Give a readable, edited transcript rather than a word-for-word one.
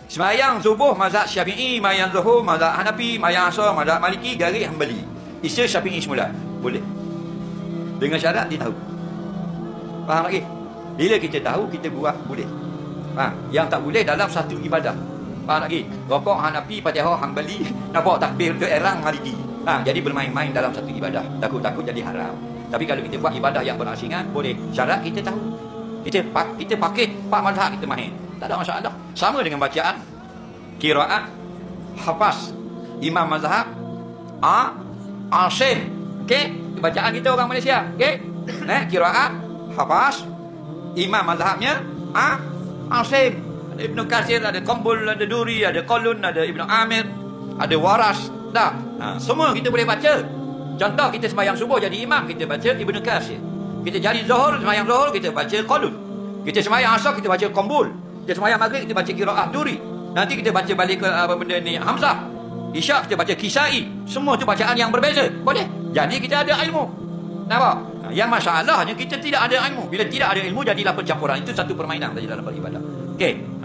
Semayang subuh mazhab Syafi'i, semayang zuhur mazhab Hanafi, semayang asar mazhab Maliki, garis Hanbali. Isya Syafi'i semula. Boleh. Dengan syarat dia tahu. Faham lagi? Bila kita tahu, kita buat boleh. Faham? Yang tak boleh dalam satu ibadah. Faham lagi? Rokok Hanafi, Fatihah Hanbali, nak bawa takbir ke erang Maliki. Jadi bermain-main dalam satu ibadah. Takut-takut jadi haram. Tapi kalau kita buat ibadah yang berasingan, boleh. Syarat kita tahu. Kita pakai 4 mazhab kita main. Tak ada masalah. Sama dengan bacaan qiraat, hafaz, imam mazhab, asim. Okey? Bacaan kita orang Malaysia. Okey? Qiraat, hafaz, imam mazhabnya asim. Ada Ibnu Katsir, ada Qambul, ada Duri, ada Qalun, ada Ibnu Amir, ada Waras. Dah. Semua kita boleh baca. Contoh kita sembahyang subuh jadi imam, kita baca Ibnu Katsir. Kita jadi zuhur, sembahyang zuhur kita baca Qalun. Kita sembahyang asar kita baca Qambul. Kita sembahyang maghrib kita baca qiraat Duri. Nanti kita baca balik ke apa benda ni Hamzah. Isyak kita baca Kisai. Semua tu bacaan yang berbeza. Boleh. Jadi kita ada ilmu. Nampak? Yang masalahnya kita tidak ada ilmu. Bila tidak ada ilmu jadilah pencampuran. Itu satu permainan saja dalam beribadah. Okey.